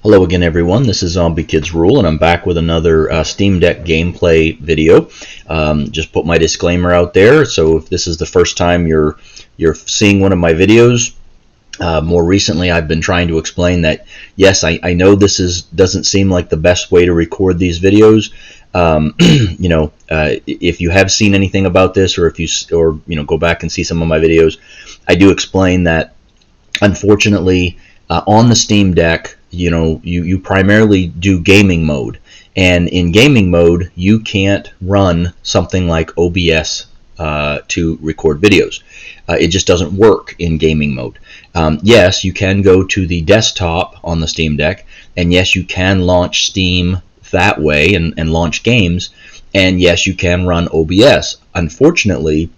Hello again, everyone. This is Zombie Kids Rule, and I'm back with another Steam Deck gameplay video. Just put my disclaimer out there. So if this is the first time you're seeing one of my videos, more recently I've been trying to explain that yes, I know this doesn't seem like the best way to record these videos. If you have seen anything about this, or if you go back and see some of my videos, I do explain that unfortunately on the Steam Deck, you primarily do gaming mode, and in gaming mode you can't run something like OBS to record videos. It just doesn't work in gaming mode. Yes, you can go to the desktop on the Steam Deck, and yes, you can launch Steam that way and launch games, and yes, you can run OBS. Unfortunately,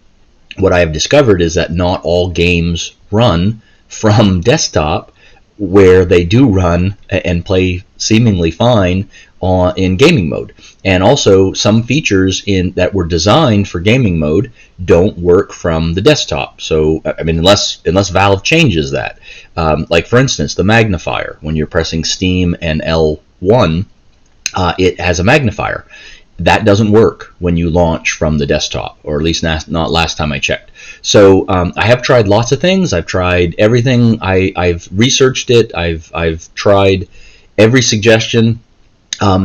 what I have discovered is that not all games run from desktop, where they do run and play seemingly fine in gaming mode. And also some features that were designed for gaming mode don't work from the desktop. So I mean, unless Valve changes that. Like for instance, the magnifier, when you're pressing Steam and L1, it has a magnifier. That doesn't work when you launch from the desktop, or at least not last time I checked. So I have tried lots of things. I've tried everything. I've researched it. I've tried every suggestion,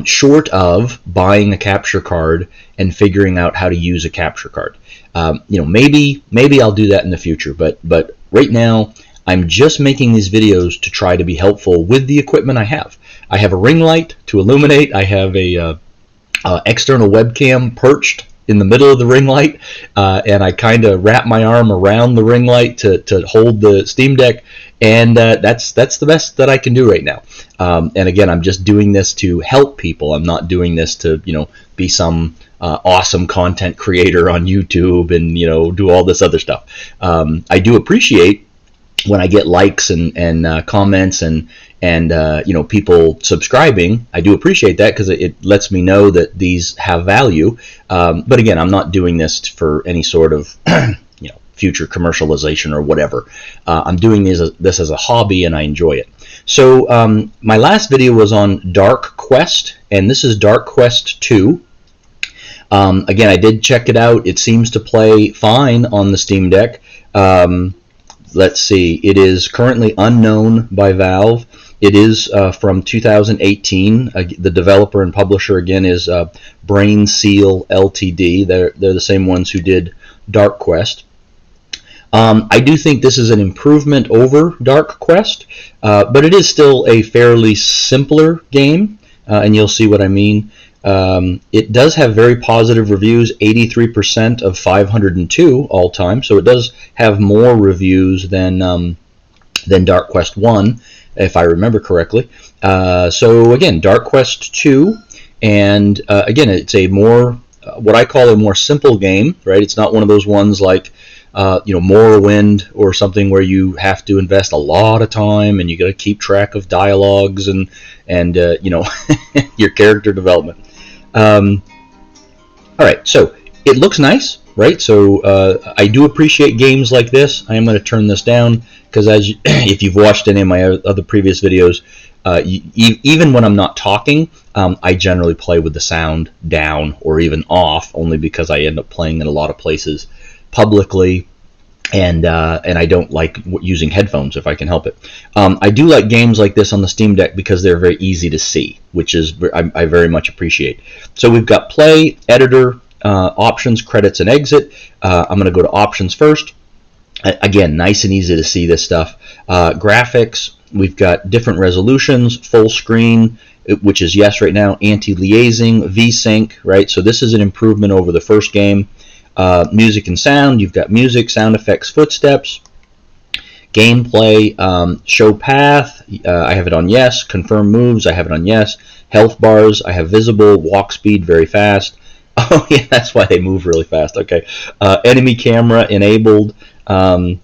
short of buying a capture card and figuring out how to use a capture card. Maybe I'll do that in the future, but right now I'm just making these videos to try to be helpful with the equipment I have. I have a ring light to illuminate. I have a external webcam perched in the middle of the ring light, and I kind of wrap my arm around the ring light to hold the Steam Deck, and that's the best that I can do right now. And again, I'm just doing this to help people. I'm not doing this to be some awesome content creator on YouTube and do all this other stuff. I do appreciate when I get likes and comments and people subscribing. I do appreciate that, because it lets me know that these have value. But again, I'm not doing this for any sort of future commercialization or whatever. I'm doing this as a hobby, and I enjoy it. So my last video was on Dark Quest, and this is Dark Quest 2. Again, I did check it out. It seems to play fine on the Steam Deck. Let's see. It is currently unknown by Valve. It is from 2018. The developer and publisher again is Brain Seal Ltd. They're the same ones who did Dark Quest. I do think this is an improvement over Dark Quest, but it is still a fairly simpler game, and you'll see what I mean. It does have very positive reviews, 83% of 502 all time, so it does have more reviews than Dark Quest 1, if I remember correctly. So again, Dark Quest 2, and again, it's a more, what I call a more simple game, right? It's not one of those ones like Morrowind or something where you have to invest a lot of time and you got to keep track of dialogues and your character development. All right, so it looks nice, right? So I do appreciate games like this. I am going to turn this down because if you've watched any of my other previous videos, even when I'm not talking, I generally play with the sound down or even off, only because I end up playing in a lot of places publicly, and I don't like using headphones if I can help it. I do like games like this on the Steam Deck because they're very easy to see, which is I very much appreciate. So we've got play, editor, options, credits, and exit. I'm going to go to options first. Again, nice and easy to see this stuff. Graphics, we've got different resolutions, full screen, which is yes right now, anti-aliasing, VSync, right? So this is an improvement over the first game. Music and sound, you've got music, sound effects, footsteps. Gameplay, show path, I have it on yes. Confirm moves, I have it on yes. Health bars, I have visible. Walk speed, very fast. Oh yeah, that's why they move really fast. Okay. Enemy camera enabled, and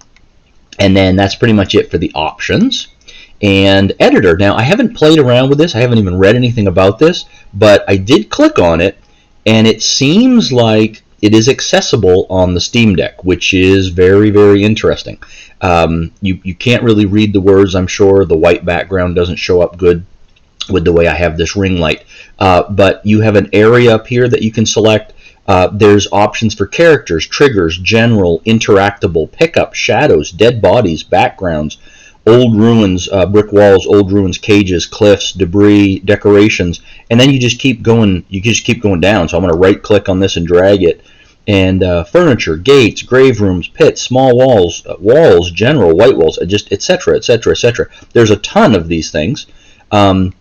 then that's pretty much it for the options. And editor, now I haven't played around with this, I haven't even read anything about this, but I did click on it, and it seems like it is accessible on the Steam Deck, which is very, very interesting. You can't really read the words, I'm sure. The white background doesn't show up good with the way I have this ring light. But you have an area up here that you can select. There's options for characters, triggers, general, interactable, pickup, shadows, dead bodies, backgrounds, old ruins, brick walls, old ruins, cages, cliffs, debris, decorations, and then you just keep going. You just keep going down. So I'm going to right click on this and drag it. And furniture, gates, grave rooms, pits, small walls, walls, general, white walls, just etc., etc., etc. There's a ton of these things. And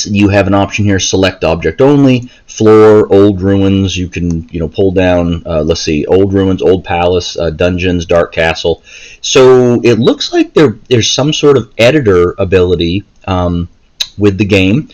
you have an option here: select object only, floor, old ruins. You can pull down. Let's see, old ruins, old palace, dungeons, dark castle. So it looks like there's some sort of editor ability with the game.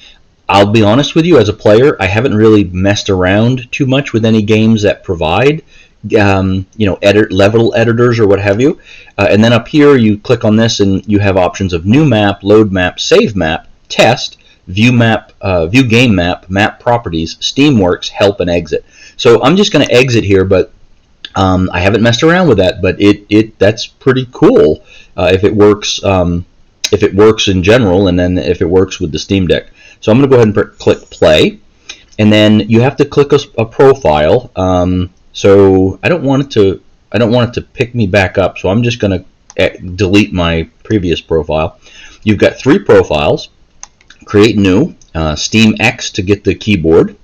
I'll be honest with you, as a player, I haven't really messed around too much with any games that provide level editors or what have you. And then up here, you click on this, and you have options of new map, load map, save map, test, view map, view game map, map properties, Steamworks, help, and exit. So I'm just going to exit here, but I haven't messed around with that. But that's pretty cool if it works. If it works in general, and then if it works with the Steam Deck. So I'm going to go ahead and click play, and then you have to click a profile. So I don't want it to pick me back up. So I'm just going to delete my previous profile. You've got 3 profiles. Create new, Steam X to get the keyboard,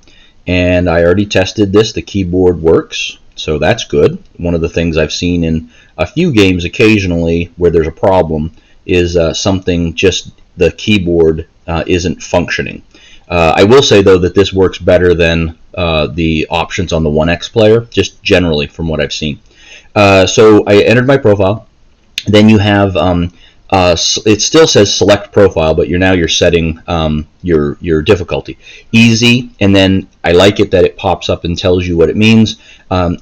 and I already tested this. The keyboard works, so that's good. One of the things I've seen in a few games occasionally where there's a problem is something, just the keyboard isn't functioning. I will say though that this works better than the options on the One X player, just generally from what I've seen. So I entered my profile. Then you have it still says select profile, but you're setting your difficulty easy, and then I like it that it pops up and tells you what it means.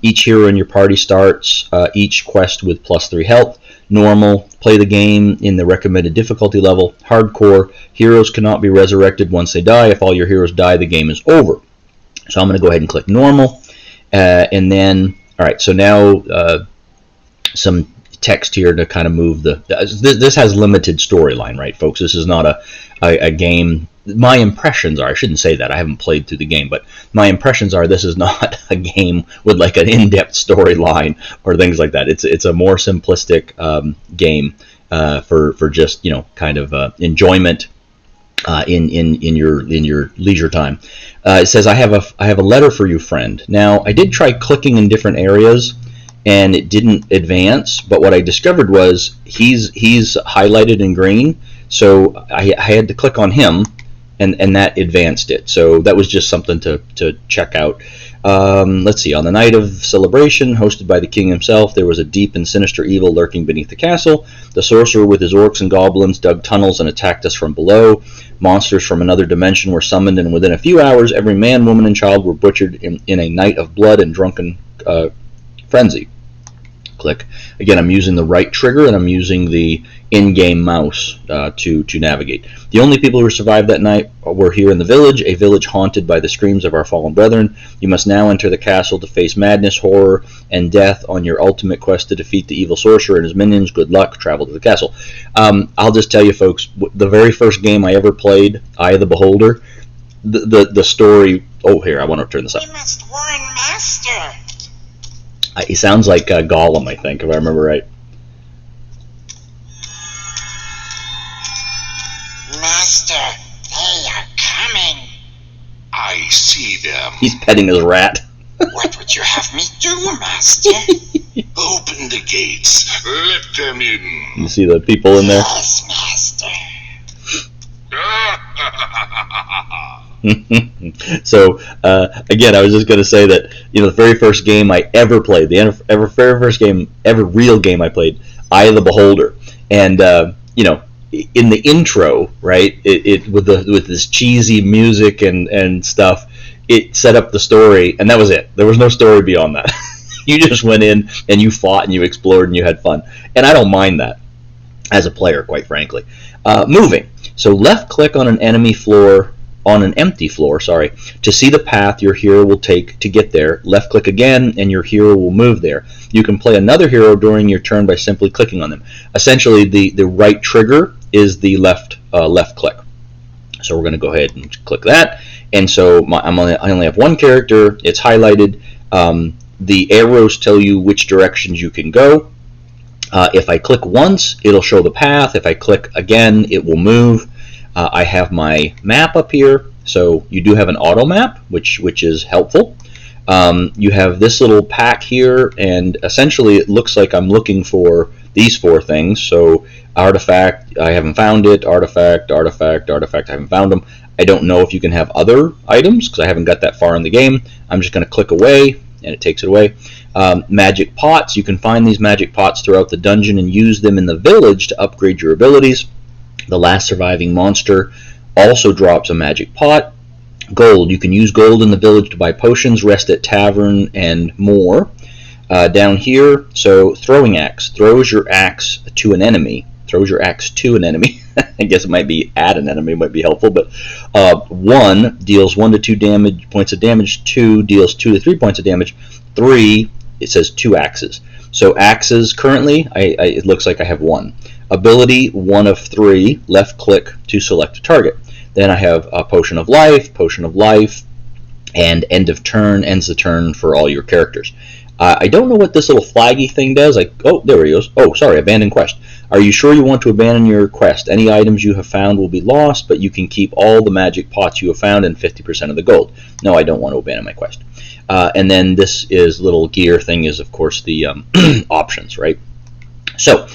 Each hero in your party starts each quest with +3 health. Normal, play the game in the recommended difficulty level. Hardcore, heroes cannot be resurrected once they die. If all your heroes die, the game is over. So I'm going to go ahead and click normal, and then alright, so now some text here to kind of move this has limited storyline, right folks? This is not a game. My impressions are, I shouldn't say that, I haven't played through the game, but my impressions are this is not a game with like an in-depth storyline or things like that. It's a more simplistic game for just kind of enjoyment in your leisure time. It says I have a letter for you, friend. Now I did try clicking in different areas and it didn't advance, but what I discovered was he's highlighted in green, so I had to click on him, and that advanced it. So that was just something to check out. Let's see, on the night of celebration, hosted by the king himself, there was a deep and sinister evil lurking beneath the castle. The sorcerer with his orcs and goblins dug tunnels and attacked us from below. Monsters from another dimension were summoned, and within a few hours, every man, woman, and child were butchered in a night of blood and drunken frenzy. Click. Again, I'm using the right trigger and I'm using the in-game mouse to navigate. The only people who survived that night were here in the village, a village haunted by the screams of our fallen brethren. You must now enter the castle to face madness, horror, and death on your ultimate quest to defeat the evil sorcerer and his minions. Good luck. Travel to the castle. I'll just tell you, folks, the very first game I ever played, Eye of the Beholder, the story... Oh, here, I want to turn this up. You must warn Master. He sounds like Gollum, I think, if I remember right. Master, they are coming. I see them. He's petting his rat. What would you have me do, Master? Open the gates. Let them in. You see the people in there? Yes, Master. So again, I was just going to say that the very first game I ever played, the very first game, real game I played, Eye of the Beholder, and in the intro, right, it with this cheesy music and stuff, it set up the story, and that was it. There was no story beyond that. You just went in and you fought and you explored and you had fun, and I don't mind that as a player, quite frankly. Moving. So left click on an enemy floor. On an empty floor, to see the path your hero will take to get there. Left click again and your hero will move there. You can play another hero during your turn by simply clicking on them. Essentially, the right trigger is the left click. So we're going to go ahead and click that. And so I only have one character. It's highlighted. The arrows tell you which directions you can go. If I click once, it'll show the path. If I click again, it will move. I have my map up here. So you do have an auto map, which is helpful. You have this little pack here, and essentially it looks like I'm looking for these 4 things. So artifact, I haven't found it. Artifact, artifact, artifact, I haven't found them. I don't know if you can have other items because I haven't got that far in the game. I'm just going to click away, and it takes it away. Magic pots, you can find these magic pots throughout the dungeon and use them in the village to upgrade your abilities. The last surviving monster also drops a magic pot. Gold, you can use gold in the village to buy potions, rest at tavern, and more. Down here, so throwing axe, throws your axe to an enemy. Throws your axe to an enemy. I guess it might be at an enemy, might be helpful, but 1 deals 1 to 2 points of damage, 2 deals 2 to 3 points of damage, 3, it says 2 axes. So axes, currently, it looks like I have 1. Ability, 1 of 3, left click to select a target. Then I have a potion of life, and end of turn, ends the turn for all your characters. I don't know what this little flaggy thing does. Oh, there he goes. Oh, sorry, abandon quest. Are you sure you want to abandon your quest? Any items you have found will be lost, but you can keep all the magic pots you have found and 50% of the gold. No, I don't want to abandon my quest. And then this is little gear thing is, of course, the options, right? So,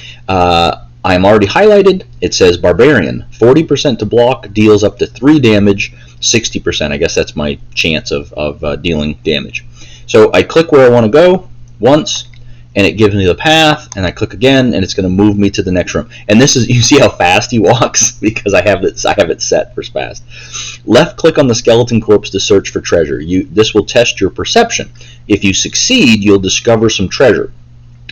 I'm already highlighted. It says Barbarian. 40% to block, deals up to 3 damage, 60%. I guess that's my chance of dealing damage. So I click where I want to go once, and it gives me the path, and I click again, and it's going to move me to the next room. And this is, you see how fast he walks? Because I have it set for fast. Left click on the skeleton corpse to search for treasure. This will test your perception. If you succeed, you'll discover some treasure.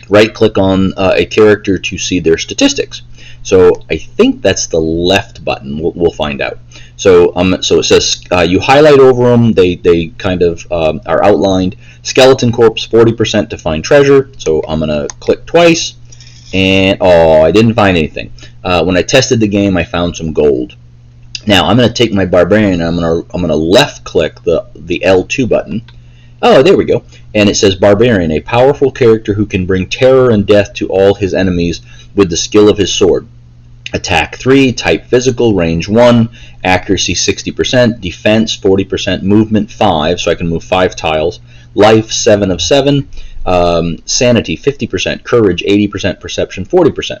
Right click on a character to see their statistics. So I think that's the left button. We'll find out. So it says you highlight over them. They kind of are outlined. Skeleton corpse, 40% to find treasure. So I'm gonna click twice, and I didn't find anything. When I tested the game, I found some gold. Now I'm gonna take my barbarian. And I'm gonna left click the L2 button. Oh, there we go. And it says Barbarian, a powerful character who can bring terror and death to all his enemies with the skill of his sword. Attack 3, type physical, range 1, accuracy 60%, defense 40%, movement 5, so I can move 5 tiles, life 7 of 7, sanity 50%, courage 80%, perception 40%.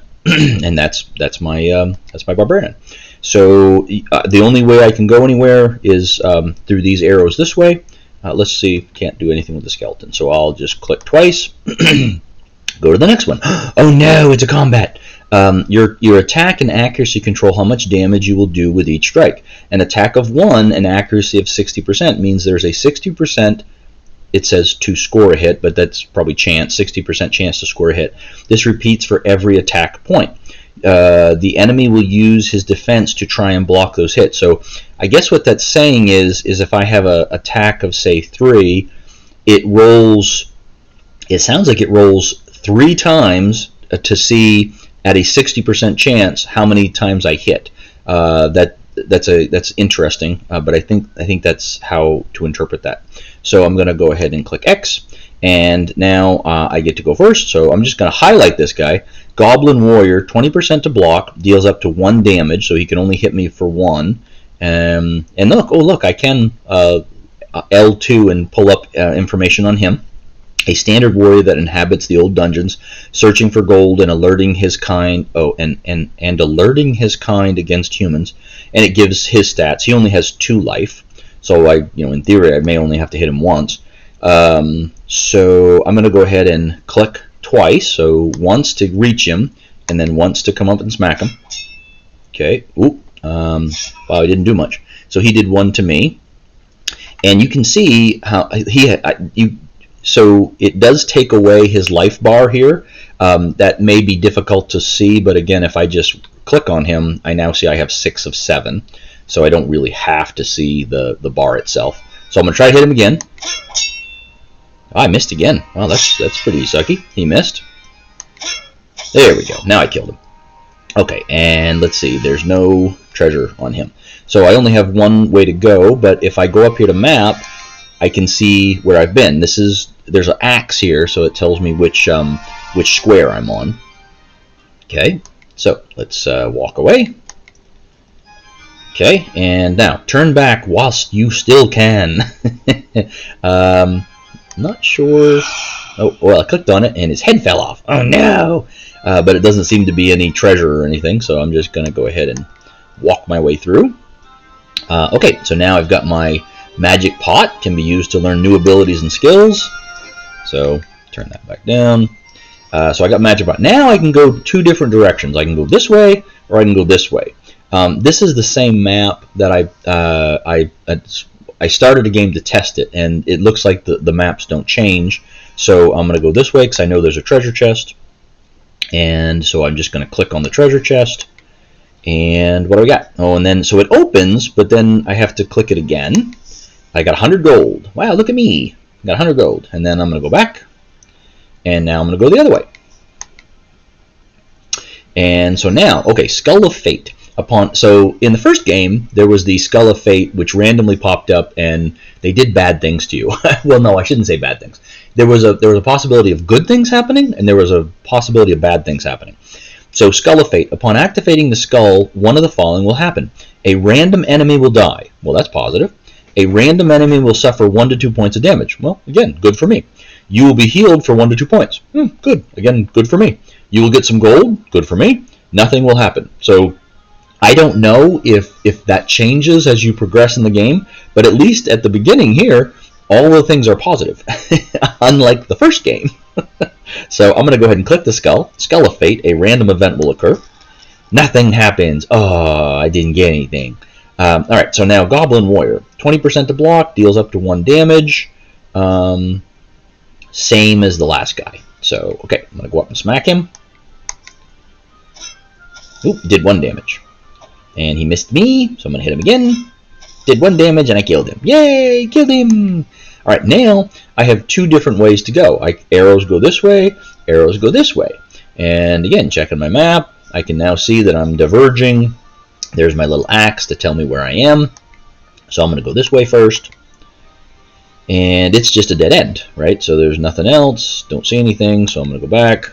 And that's my Barbarian. So the only way I can go anywhere is through these arrows this way. Let's see, can't do anything with the skeleton, so I'll just click twice. Go to the next one. Oh no, it's a combat. Your attack and accuracy control how much damage you will do with each strike. An attack of 1 and accuracy of 60% means there's a 60%, it says to score a hit, but that's probably chance, 60% chance to score a hit. This repeats for every attack point. The enemy will use his defense to try and block those hits. So I guess what that's saying is if I have an attack of, say, 3, it sounds like it rolls 3 times to see at a 60% chance how many times I hit. That's interesting, but I think that's how to interpret that. So I'm going to go ahead and click X, and now I get to go first. So I'm just going to highlight this guy. Goblin Warrior, 20% to block, deals up to 1 damage, so he can only hit me for 1. And look, I can L2 and pull up information on him. A standard warrior that inhabits the old dungeons, searching for gold and alerting his kind. And alerting his kind against humans, and it gives his stats. He only has 2 life, so in theory, I may only have to hit him once. So I'm going to go ahead and click twice. So once to reach him, and then once to come up and smack him. Okay. Wow, I didn't do much. So he did 1 to me, and you can see how So it does take away his life bar here. That may be difficult to see, but again, if I just click on him, I now see I have 6 of 7. So I don't really have to see the bar itself. So I'm going to try to hit him again. Oh, I missed again. Well, that's pretty sucky. He missed. There we go. Now I killed him. Okay, and let's see. There's no treasure on him. So I only have one way to go, but if I go up here to map, I can see where I've been. There's an axe here, so it tells me which square I'm on. Okay, so let's walk away. Okay, and now turn back whilst you still can. Not sure. Oh, well, I clicked on it and his head fell off. Oh no! But it doesn't seem to be any treasure or anything, so I'm just going to go ahead and walk my way through. Okay, so now I've got my magic pot. Can be used to learn new abilities and skills. So turn that back down. So I got magic pot. Now I can go two different directions. I can go this way or I can go this way. This is the same map that I started a game to test it, and it looks like the maps don't change. So I'm going to go this way because I know there's a treasure chest. And so I'm just going to click on the treasure chest. And what do we got? Oh, and then so it opens, but then I have to click it again. I got 100 gold. Wow, look at me. I got 100 gold. And then I'm going to go back. And now I'm going to go the other way. And so now, okay, Skull of Fate. So in the first game, there was the Skull of Fate, which randomly popped up, and they did bad things to you. Well, no, I shouldn't say bad things. There was a possibility of good things happening, and there was a possibility of bad things happening. So Skull of Fate. Upon activating the skull, one of the following will happen. A random enemy will die. Well, that's positive. A random enemy will suffer 1 to 2 points of damage. Well, again, good for me. You will be healed for 1 to 2 points. Good. Again, good for me. You will get some gold. Good for me. Nothing will happen. So I don't know if that changes as you progress in the game, but at least at the beginning here, all the things are positive, unlike the first game. So I'm going to go ahead and click the skull. Skull of Fate. A random event will occur. Nothing happens. Oh, I didn't get anything. All right, so now Goblin Warrior. 20% to block, deals up to 1 damage. Same as the last guy. So, okay, I'm going to go up and smack him. Oop, did 1 damage. And he missed me, so I'm going to hit him again. Did 1 damage, and I killed him. Yay, killed him! Alright, now I have 2 different ways to go. Arrows go this way, arrows go this way. And again, checking my map, I can now see that I'm diverging. There's my little axe to tell me where I am. So I'm going to go this way first. And it's just a dead end, right? So there's nothing else, don't see anything, so I'm going to go back.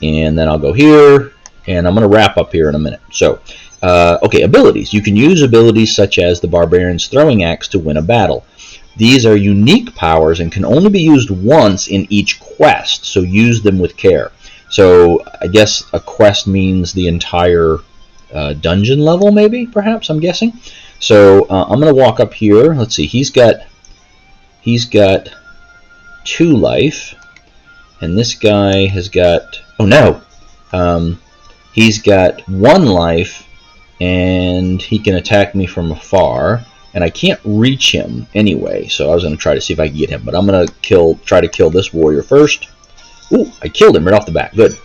And then I'll go here, and I'm going to wrap up here in a minute. So, okay, abilities. You can use abilities such as the Barbarian's Throwing Axe to win a battle. These are unique powers and can only be used once in each quest, so use them with care. So I guess a quest means the entire dungeon level, maybe, perhaps, I'm guessing. So I'm going to walk up here. Let's see, he's got 2 life, and this guy has got, oh no, he's got 1 life, and he can attack me from afar, and I can't reach him anyway, so I was going to try to see if I can get him, but I'm going to try to kill this warrior first. Ooh, I killed him right off the bat, good.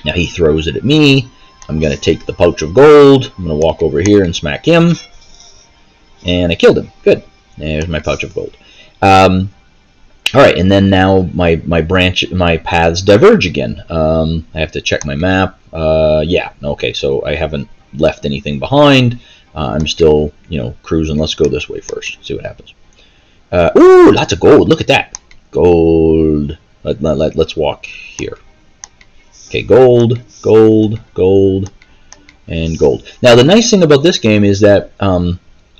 Now he throws it at me. I'm going to take the pouch of gold, I'm going to walk over here and smack him, and I killed him, good. There's my pouch of gold. Alright, and then now my paths diverge again. I have to check my map. Yeah, okay, so I haven't left anything behind. I'm still, cruising. Let's go this way first, see what happens. Ooh, lots of gold, look at that. Gold. Let's walk here. Okay, gold, gold, gold, and gold. Now, the nice thing about this game is that,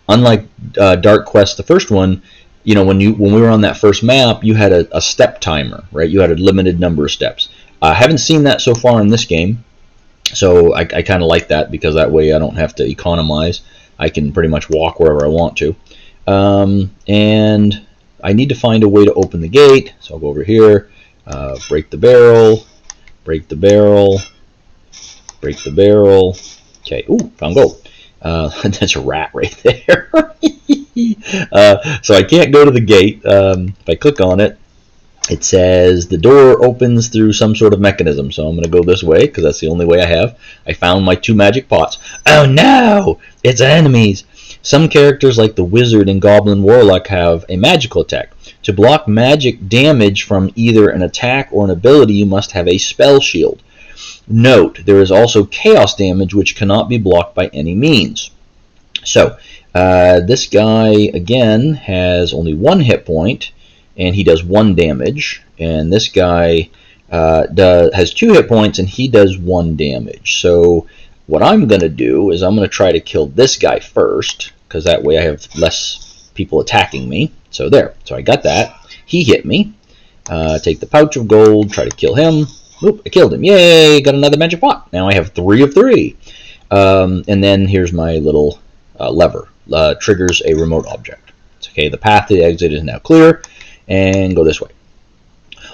unlike Dark Quest, the first one, when we were on that first map, you had a step timer, right? You had a limited number of steps. I haven't seen that so far in this game, so I kind of like that because that way I don't have to economize. I can pretty much walk wherever I want to. And I need to find a way to open the gate, so I'll go over here, break the barrel, break the barrel, break the barrel. Okay, ooh, found gold. That's a rat right there. So I can't go to the gate. If I click on it, it says the door opens through some sort of mechanism. So I'm going to go this way because that's the only way I have. I found my 2 magic pots. Oh no! It's enemies! Some characters like the Wizard and Goblin Warlock have a magical attack. To block magic damage from either an attack or an ability, you must have a spell shield. Note, there is also chaos damage which cannot be blocked by any means. So, this guy, again, has only 1 hit point, and he does 1 damage. And this guy has 2 hit points, and he does 1 damage. So, what I'm going to do is I'm going to try to kill this guy first, because that way I have less people attacking me. So there. So I got that. He hit me. Take the pouch of gold, try to kill him. Oop, I killed him. Yay, got another magic pot. Now I have 3 of 3. And then here's my little lever. Triggers a remote object. Okay, the path to the exit is now clear. And go this way.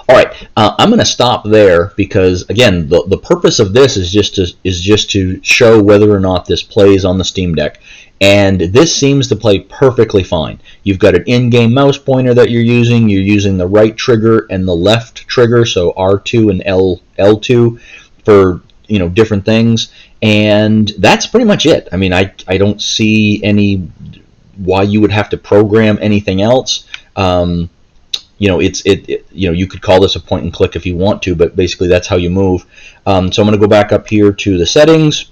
Alright, I'm going to stop there because, again, the purpose of this is just to show whether or not this plays on the Steam Deck. And this seems to play perfectly fine. You've got an in-game mouse pointer that you're using the right trigger and the left trigger, so R2 and L2 for different things. And that's pretty much it. I mean, I don't see why you would have to program anything else. You could call this a point and click if you want to, but basically that's how you move. So I'm going to go back up here to the settings,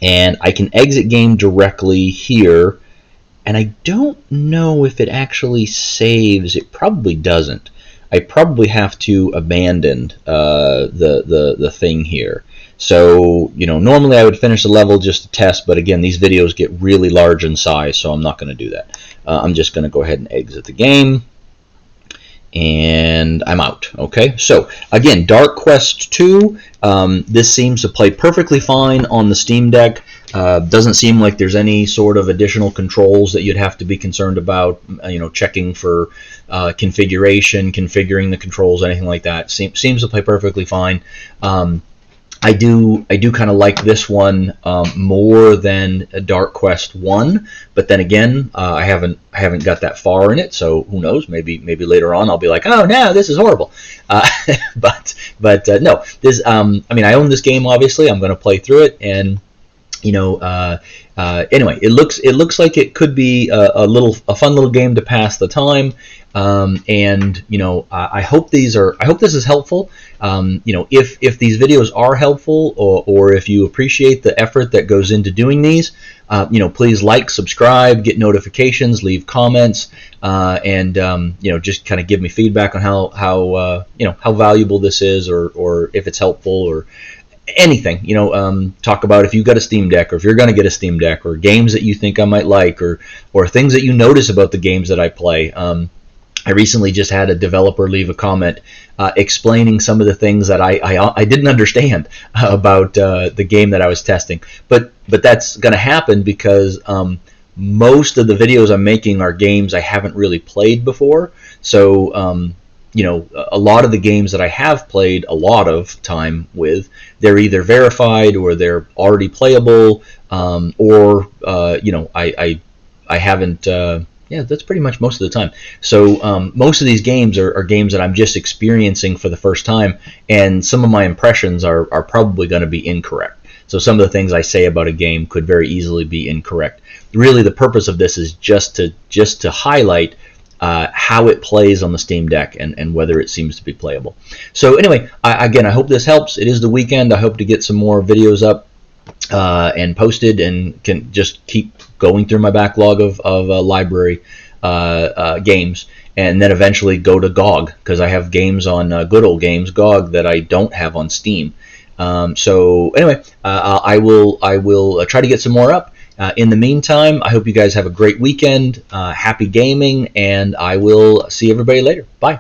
and I can exit game directly here. And I don't know if it actually saves. It probably doesn't. I probably have to abandon the thing here. So normally I would finish the level just to test, but again, these videos get really large in size, so I'm not going to do that. I'm just going to go ahead and exit the game. And I'm out. Okay, so again, Dark Quest 2, this seems to play perfectly fine on the Steam Deck. Doesn't seem like there's any sort of additional controls that you'd have to be concerned about, checking for configuring the controls, anything like that. Seems to play perfectly fine. I do kind of like this one more than Dark Quest 1, but then again, I haven't got that far in it, so who knows? Maybe later on I'll be like, oh no, this is horrible. But no, this I own this game. Obviously, I'm going to play through it, and anyway, it looks like it could be a fun little game to pass the time. I hope this is helpful. If these videos are helpful, or if you appreciate the effort that goes into doing these, please like, subscribe, get notifications, leave comments, and just kind of give me feedback on how valuable this is, or if it's helpful, or anything. Talk about if you've got a Steam Deck, or if you're going to get a Steam Deck, or games that you think I might like, or things that you notice about the games that I play. I recently just had a developer leave a comment explaining some of the things that I didn't understand about the game that I was testing. But that's going to happen because most of the videos I'm making are games I haven't really played before. So a lot of the games that I have played a lot of time with, they're either verified or they're already playable, or I haven't. Yeah, that's pretty much most of the time. So most of these games are games that I'm just experiencing for the first time, and some of my impressions are probably going to be incorrect. So some of the things I say about a game could very easily be incorrect. Really, the purpose of this is just to highlight how it plays on the Steam Deck and whether it seems to be playable. So anyway, again, I hope this helps. It is the weekend. I hope to get some more videos up and posted, and can just keep going through my backlog of library games, and then eventually go to GOG, because I have games on Good Old Games GOG that I don't have on Steam. So anyway, I will try to get some more up. In the meantime, I hope you guys have a great weekend, happy gaming, and I will see everybody later. Bye.